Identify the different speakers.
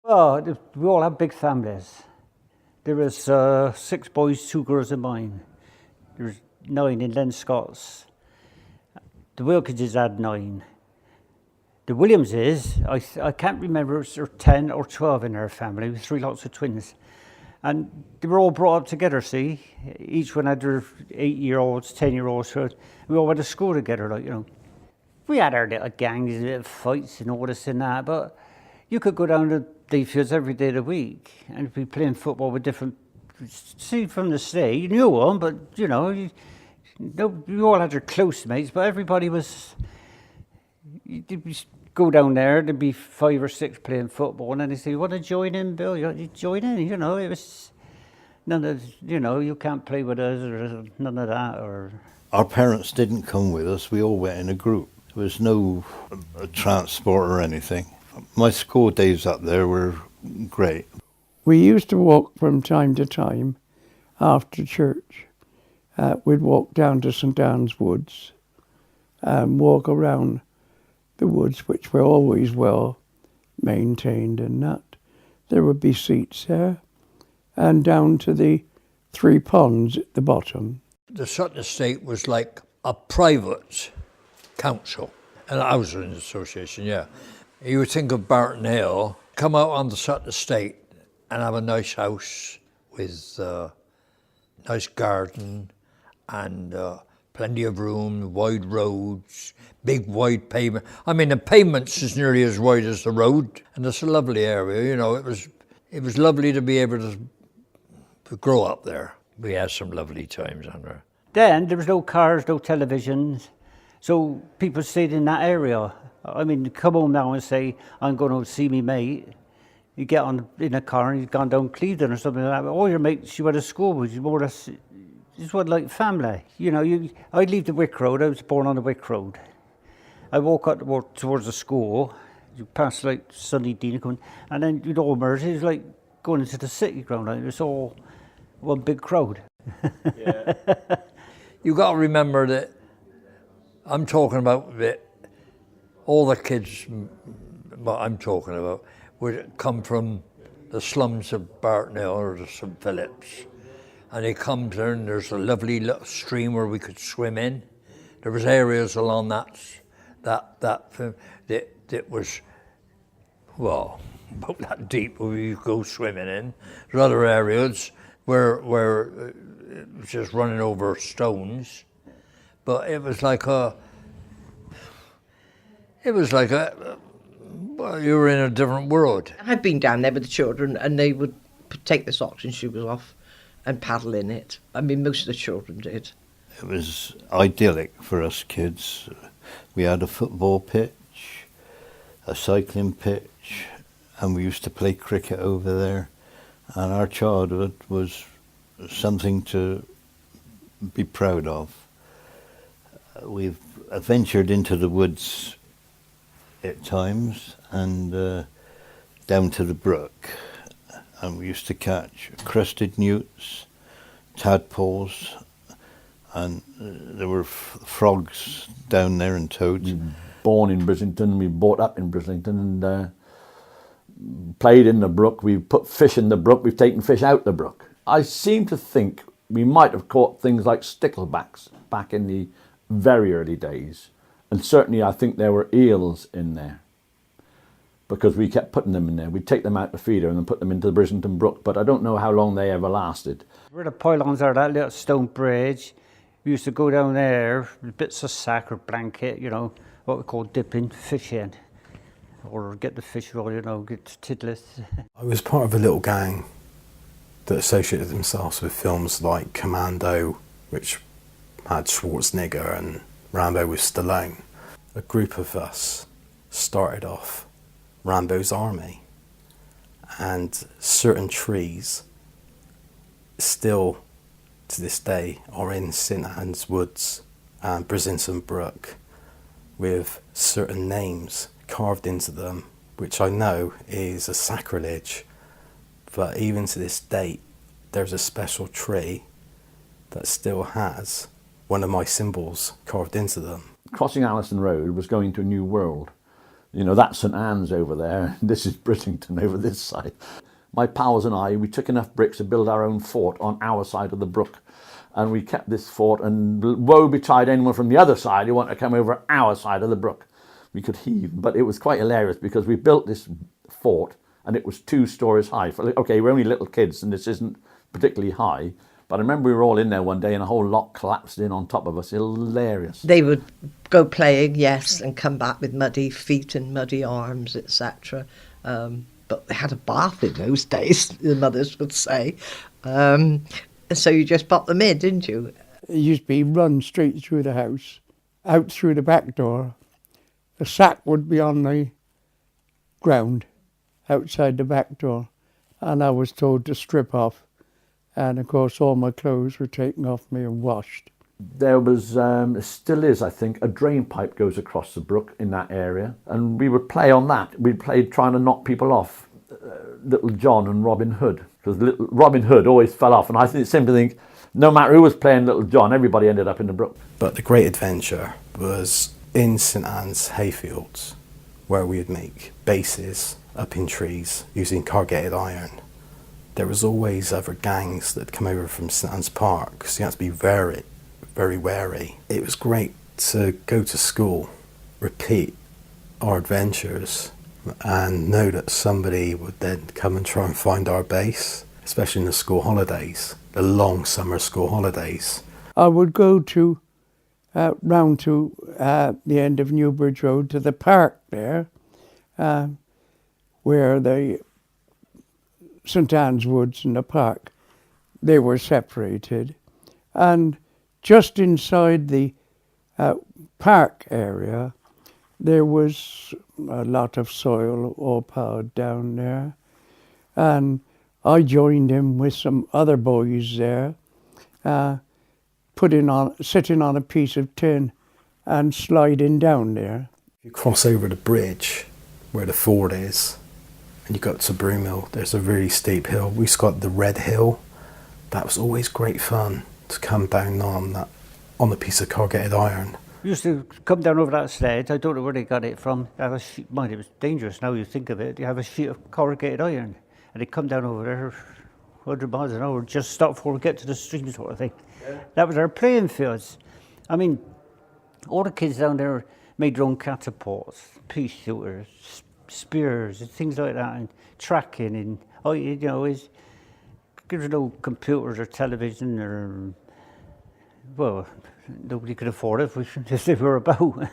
Speaker 1: Well, we all had big families. There was 6 boys, 2 girls of mine. There was 9 in Len Scott's. The Wilkinses had 9. The Williamses, I can't remember if there were 10 or 12 in their family, with 3 lots of twins. And they were all brought up together, see? Each one had their 8-year-olds, 10-year-olds, so we all went to school together, like, you know. We had our little gangs, little fights and all this and that, but you could go down to Dayfields every day of the week and be playing football with different, see from the state, you knew them, but you know, you all had your close mates, but everybody was, you'd go down there, there'd be 5 or 6 playing football, and then they say, you want to join in, Bill? You join in, you know, it was none of, you know, you can't play with us, or none of that, or...
Speaker 2: Our parents didn't come with us, we all went in a group. There was no transport or anything. My school days up there were great.
Speaker 3: We used to walk from time to time after church. We'd walk down to St Anne's Woods and walk around the woods, which were always well maintained and that. There would be seats there, and down to the 3 ponds at the bottom.
Speaker 4: The Sutton Estate was like a private council, and housing association, yeah. You would think of Barton Hill, come out on the Sutton Estate and have a nice house with a nice garden and plenty of room, wide roads, big wide pavement. I mean, the pavements is nearly as wide as the road, and it's a lovely area, you know. It was lovely to be able to grow up there. We had some lovely times on there.
Speaker 1: Then there was no cars, no televisions, so people stayed in that area. I mean, come home now and say, I'm going to see me mate. You get on in a car and you've gone down Clevedon or something like that. All your mates you went to school with, you more or less, just was like family. You know, I'd leave the Wick Road, I was born on the Wick Road. I walk up towards the school, you pass like Sunday Dean, and then you'd all merge, it was like going into the city ground, like, it was all one big crowd.
Speaker 4: Yeah. You got to remember that I'm talking about that all the kids, what I'm talking about, would come from the slums of Barton Hill or the St Phillips, and they come there and there's a lovely little stream where we could swim in. There was areas along that was, well, about that deep where you go swimming in. There's other areas where it was just running over stones, but it was like well, you were in a different world.
Speaker 5: I've been down there with the children and they would take the socks and shoes off and paddle in it. I mean, most of the children did.
Speaker 2: It was idyllic for us kids. We had a football pitch, a cycling pitch, and we used to play cricket over there. And our childhood was something to be proud of. We've ventured into the woods at times and down to the brook, and we used to catch crested newts, tadpoles, and there were frogs down there and toads.
Speaker 6: Born in Brislington, we brought up in Brislington and played in the brook. We put fish in the brook, we've taken fish out the brook. I seem to think we might have caught things like sticklebacks back in the very early days. And certainly I think there were eels in there because we kept putting them in there. We'd take them out the feeder and then put them into the Brislington Brook, but I don't know how long they ever lasted.
Speaker 1: Where the pylons are, that little stone bridge, we used to go down there with bits of sack or blanket, you know, what we call dipping fish in. Or get the fish roll, you know, get tidless.
Speaker 7: I was part of a little gang that associated themselves with films like Commando, which had Schwarzenegger, and Rambo with Stallone. A group of us started off Rambo's army, and certain trees still to this day are in St Anne's Woods and Brislington Brook with certain names carved into them, which I know is a sacrilege, but even to this date there's a special tree that still has one of my symbols carved into them.
Speaker 6: Crossing Allison Road was going to a new world. You know, that's St Anne's over there. This is Brislington over this side. My pals and I, we took enough bricks to build our own fort on our side of the brook. And we kept this fort, and woe betide anyone from the other side who wanted to come over our side of the brook. We could heave, but it was quite hilarious because we built this fort and it was 2 stories high. Okay, we're only little kids and this isn't particularly high, but I remember we were all in there one day and a whole lot collapsed in on top of us. Hilarious.
Speaker 5: They would go playing, yes, and come back with muddy feet and muddy arms, etc. But they had a bath in those days, the mothers would say. So you just pop them in, didn't you?
Speaker 3: It used to be run straight through the house, out through the back door. The sack would be on the ground outside the back door, and I was told to strip off. And of course, all my clothes were taken off me and washed.
Speaker 6: There was, still is, I think, a drain pipe goes across the brook in that area, and we would play on that. We played trying to knock people off, Little John and Robin Hood, because Robin Hood always fell off, and I seem to think no matter who was playing Little John, everybody ended up in the brook.
Speaker 7: But the great adventure was in St Anne's hayfields, where we would make bases up in trees using corrugated iron. There was always other gangs that come over from St Anne's Park, so you had to be very, very wary. It was great to go to school, repeat our adventures, and know that somebody would then come and try and find our base, especially in the school holidays, the long summer school holidays.
Speaker 3: I would go to round to the end of Newbridge Road to the park there, where the St Anne's Woods and the park, they were separated. And just inside the park area, there was a lot of soil all piled down there. And I joined in with some other boys there, sitting on a piece of tin and sliding down there.
Speaker 7: You cross over the bridge where the ford is, and you got to Broomhill. There's a really steep hill. We just got the Red Hill. That was always great fun to come down on a piece of corrugated iron.
Speaker 1: We used to come down over that sled. I don't know where they got it from. Have a sheet, mind, it was dangerous now you think of it. You have a sheet of corrugated iron, and they come down over there 100 miles an hour, just stop before we get to the stream sort of thing. Yeah. That was our playing fields. I mean, all the kids down there made their own catapults, pea shooters, spears, and things like that, and tracking, and there was no computers or television or, well, nobody could afford it if they were about.